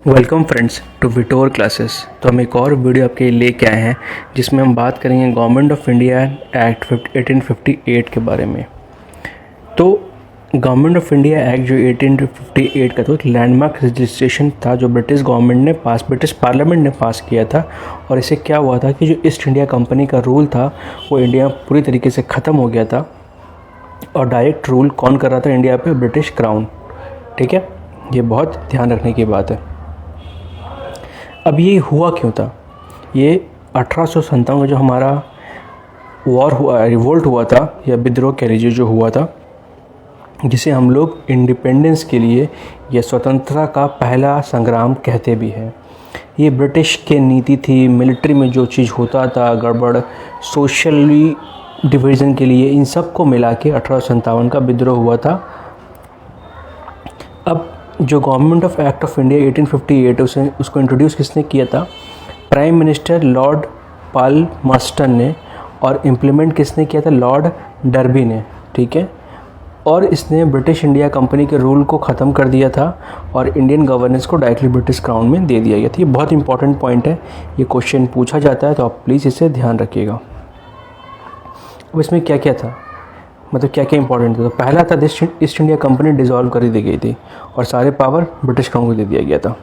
Welcome friends to Vitor classes. तो हम एक और वीडियो आपके लिए लेके आए हैं जिसमें हम बात करेंगे गवर्नमेंट ऑफ इंडिया एक्ट 1858 के बारे में। तो गवर्नमेंट ऑफ इंडिया एक्ट जो 1858 का था एक लैंडमार्क रजिस्ट्रेशन था जो ब्रिटिश गवर्नमेंट ने ब्रिटिश पार्लियामेंट ने पास किया था। और इससे क्या हुआ था कि जो ईस्ट इंडिया कंपनी का रूल था वो इंडिया में पूरी तरीके से ख़त्म हो गया था और डायरेक्ट रूल कौन कर रहा था इंडिया पे? British crown. ठीक है, ये बहुत ध्यान रखने की बात है। अब ये हुआ क्यों था? ये 1857 का जो हमारा वॉर हुआ, रिवोल्ट हुआ था या विद्रोह कह लीजिए जो हुआ था, जिसे हम लोग इंडिपेंडेंस के लिए या स्वतंत्रता का पहला संग्राम कहते भी हैं। ये ब्रिटिश के नीति थी, मिलिट्री में जो चीज़ होता था गड़बड़, सोशली डिवीज़न के लिए, इन सब को मिला के 1857 का विद्रोह हुआ था। अब जो government of act of India 1858 उसको इंट्रोड्यूस किसने किया था? प्राइम मिनिस्टर लॉर्ड पाल्मर्स्टन ने। और इम्प्लीमेंट किसने किया था? लॉर्ड डर्बी ने। ठीक है, और इसने ब्रिटिश इंडिया कंपनी के रूल को ख़त्म कर दिया था और इंडियन गवर्नेंस को डायरेक्टली ब्रिटिश क्राउन में दे दिया गया था। ये बहुत इंपॉर्टेंट पॉइंट है, ये क्वेश्चन पूछा जाता है तो आप प्लीज़ इसे ध्यान रखिएगा। अब इसमें क्या क्या था, मतलब क्या क्या इंपॉर्टेंट था? तो पहला था ईस्ट इंडिया कंपनी डिसॉल्व कर दी गई थी और सारे पावर ब्रिटिश क्राउन को दे दिया गया था।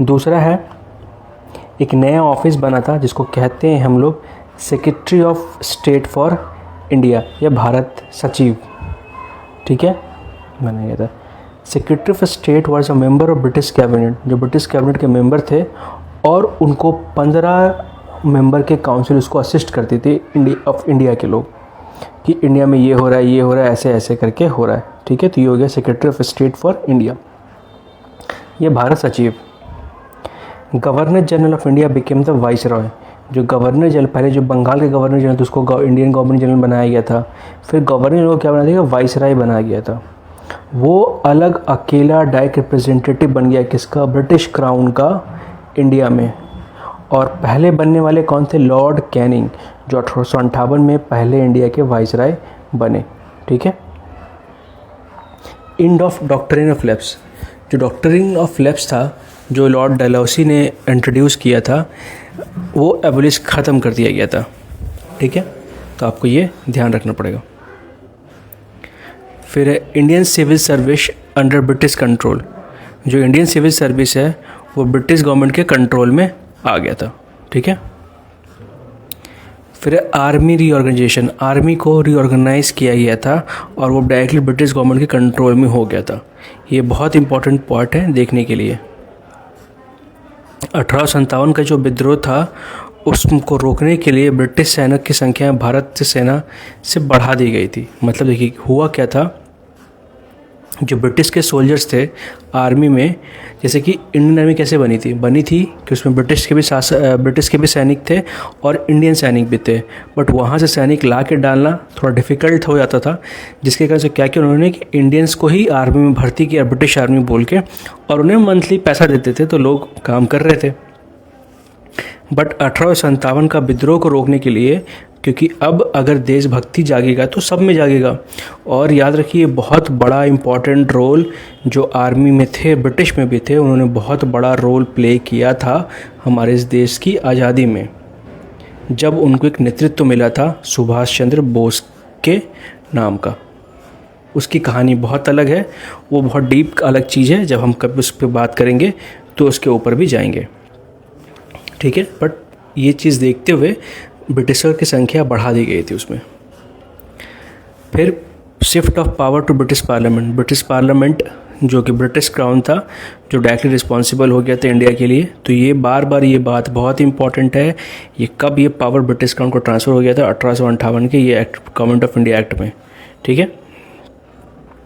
दूसरा है एक नया ऑफिस बना था जिसको कहते हैं हम लोग secretary of state for India या भारत सचिव। ठीक है, मैंने कहा था secretary of state was a member of British cabinet, जो ब्रिटिश कैबिनेट के मेंबर थे और उनको 15 मेंबर के काउंसिल उसको असिस्ट करती थी इंडिया के लोग कि इंडिया में ये हो रहा है, ये हो रहा है, ऐसे ऐसे करके हो रहा है। ठीक है, तो ये हो गया secretary of state for India, ये भारत सचिव। Governor general of India became the vice Roy, जो गवर्नर जनरल, पहले जो बंगाल के गवर्नर जनरल थे उसको इंडियन गवर्नर जनरल बनाया गया था, फिर गवर्नर जनरल को क्या बनाया गया? वाइस रॉय बनाया गया था। वो अलग अकेला डायरेक्ट रिप्रेजेंटेटिव बन गया किसका? ब्रिटिश क्राउन का इंडिया में। और पहले बनने वाले कौन थे? लॉर्ड कैनिंग, जो 1858 में पहले इंडिया के वाइसराय बने। ठीक है, end of doctrine of lapse, जो डॉक्ट्रिन ऑफ लैप्स था जो लॉर्ड डलहौसी ने इंट्रोड्यूस किया था वो एबोलिश ख़त्म कर दिया गया था। ठीक है, तो आपको ये ध्यान रखना पड़ेगा। फिर Indian civil service under British control, जो इंडियन सिविल सर्विस है वो ब्रिटिश गवर्नमेंट के कंट्रोल में आ गया था। ठीक है, फिर आर्मी रीऑर्गेनाइजेशन, आर्मी को रीऑर्गेनाइज किया गया था और वो डायरेक्टली ब्रिटिश गवर्नमेंट के कंट्रोल में हो गया था। ये बहुत इंपॉर्टेंट पॉइंट है देखने के लिए। 1857 का जो विद्रोह था उसको रोकने के लिए ब्रिटिश सैनिक की संख्या भारत सेना से बढ़ा दी गई थी। मतलब देखिए हुआ क्या था, जो ब्रिटिश के सोल्जर्स थे आर्मी में, जैसे कि इंडियन आर्मी कैसे बनी थी कि उसमें ब्रिटिश के भी सैनिक थे और इंडियन सैनिक भी थे, बट वहाँ से सैनिक ला के डालना थोड़ा डिफ़िकल्ट हो जाता था, जिसके कारण से क्या किया उन्होंने कि इंडियंस को ही आर्मी में भर्ती किया ब्रिटिश आर्मी बोल के, और उन्हें मंथली पैसा देते थे तो लोग काम कर रहे थे। बट 1857 का विद्रोह को रोकने के लिए, क्योंकि अब अगर देशभक्ति जागेगा तो सब में जागेगा, और याद रखिए बहुत बड़ा इम्पॉर्टेंट रोल जो आर्मी में थे, ब्रिटिश में भी थे, उन्होंने बहुत बड़ा रोल प्ले किया था हमारे इस देश की आज़ादी में, जब उनको एक नेतृत्व मिला था सुभाष चंद्र बोस के नाम का। उसकी कहानी बहुत अलग है, वो बहुत डीप अलग चीज़ है, जब हम कभी उस पर बात करेंगे तो उसके ऊपर भी जाएंगे। ठीक है, बट ये चीज़ देखते हुए ब्रिटिशर की संख्या बढ़ा दी गई थी उसमें। फिर shift of power to British parliament जो कि ब्रिटिश क्राउन था, जो डायरेक्टली रिस्पॉन्सिबल हो गया था इंडिया के लिए। तो ये बार ये बात बहुत इंपॉर्टेंट है, ये कब ये पावर ब्रिटिश क्राउन को ट्रांसफ़र हो गया था? 1858 के ये act, government of India act में। ठीक है,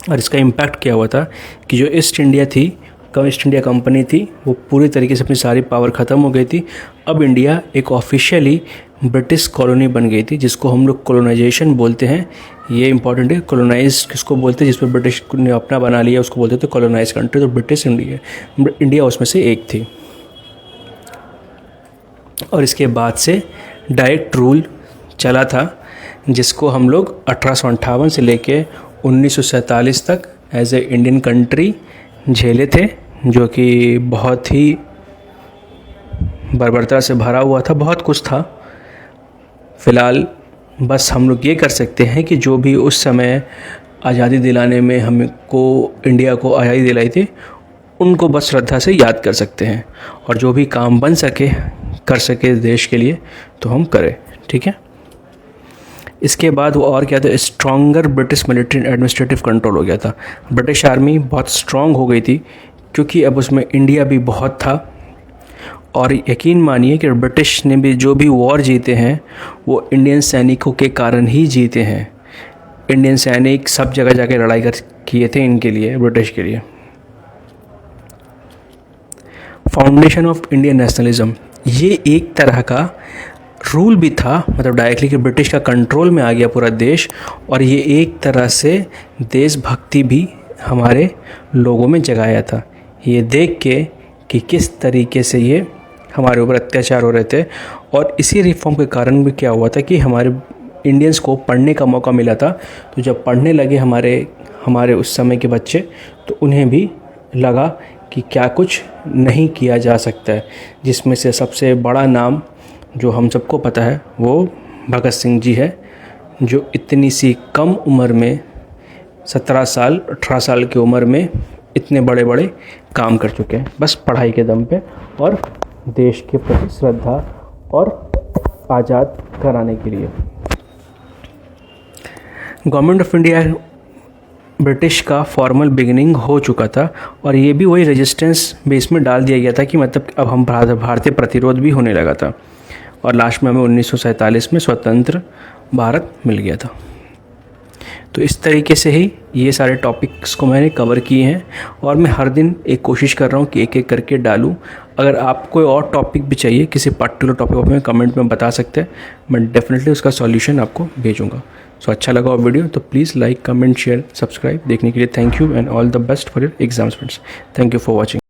और इसका इम्पैक्ट क्या हुआ था कि जो ईस्ट इंडिया कंपनी थी वो पूरी तरीके से अपनी सारी पावर ख़त्म हो गई थी। अब इंडिया एक ऑफिशियली ब्रिटिश कॉलोनी बन गई थी, जिसको हम लोग कॉलोनाइजेशन बोलते हैं। ये इंपॉर्टेंट है, कॉलोनाइज किसको बोलते हैं? जिस पर ब्रिटिश ने अपना बना लिया उसको बोलते थे कॉलोनाइज कंट्री। तो ब्रिटिश इंडिया उसमें से एक थी। और इसके बाद से डायरेक्ट रूल चला था, जिसको हम लोग 1858 से लेके 1947 तक एज ए इंडियन कंट्री झेले थे, जो कि बहुत ही बर्बरता से भरा हुआ था, बहुत कुछ था। फ़िलहाल बस हम लोग ये कर सकते हैं कि जो भी उस समय आज़ादी दिलाने में हमको, इंडिया को आज़ादी दिलाई थी, उनको बस श्रद्धा से याद कर सकते हैं, और जो भी काम बन सके कर सके देश के लिए तो हम करें। ठीक है। इसके बाद वो और क्या था, stronger British military and administrative control हो गया था। ब्रिटिश आर्मी बहुत स्ट्रॉन्ग हो गई थी, क्योंकि अब उसमें इंडिया भी बहुत था। और यकीन मानिए कि ब्रिटिश ने भी जो भी वॉर जीते हैं वो इंडियन सैनिकों के कारण ही जीते हैं। इंडियन सैनिक सब जगह जाके लड़ाई किए थे इनके लिए, ब्रिटिश के लिए। फाउंडेशन ऑफ इंडियन नेशनलिज्म, ये एक तरह का रूल भी था, मतलब डायरेक्टली कि ब्रिटिश का कंट्रोल में आ गया पूरा देश, और ये एक तरह से देशभक्ति भी हमारे लोगों में जगाया था, ये देख के कि किस तरीके से ये हमारे ऊपर अत्याचार हो रहे थे। और इसी रिफॉर्म के कारण भी क्या हुआ था कि हमारे इंडियंस को पढ़ने का मौका मिला था। तो जब पढ़ने लगे हमारे उस समय के बच्चे, तो उन्हें भी लगा कि क्या कुछ नहीं किया जा सकता है, जिसमें से सबसे बड़ा नाम जो हम सबको पता है वो भगत सिंह जी है, जो इतनी सी कम उम्र में 17 साल 18 साल की उम्र में इतने बड़े बड़े काम कर चुके हैं, बस पढ़ाई के दम पे और देश के प्रति श्रद्धा और आज़ाद कराने के लिए। गवर्नमेंट ऑफ इंडिया ब्रिटिश का फॉर्मल बिगिनिंग हो चुका था, और ये भी वही रेजिस्टेंस बेस में डाल दिया गया था कि मतलब अब हम भारतीय प्रतिरोध भी होने लगा था, और लास्ट में हमें 1947 में स्वतंत्र भारत मिल गया था। तो इस तरीके से ही ये सारे टॉपिक्स को मैंने कवर किए हैं, और मैं हर दिन एक कोशिश कर रहा हूँ कि एक एक करके डालूँ। अगर आप कोई और टॉपिक भी चाहिए, किसी पर्टिकुलर टॉपिक में कमेंट में बता सकते हैं, मैं डेफिनेटली उसका सॉल्यूशन आपको भेजूँगा। सो अच्छा लगा वो वीडियो तो please like, comment, share, subscribe. देखने के लिए thank you and all the best for your exams friends. Thank you for watching.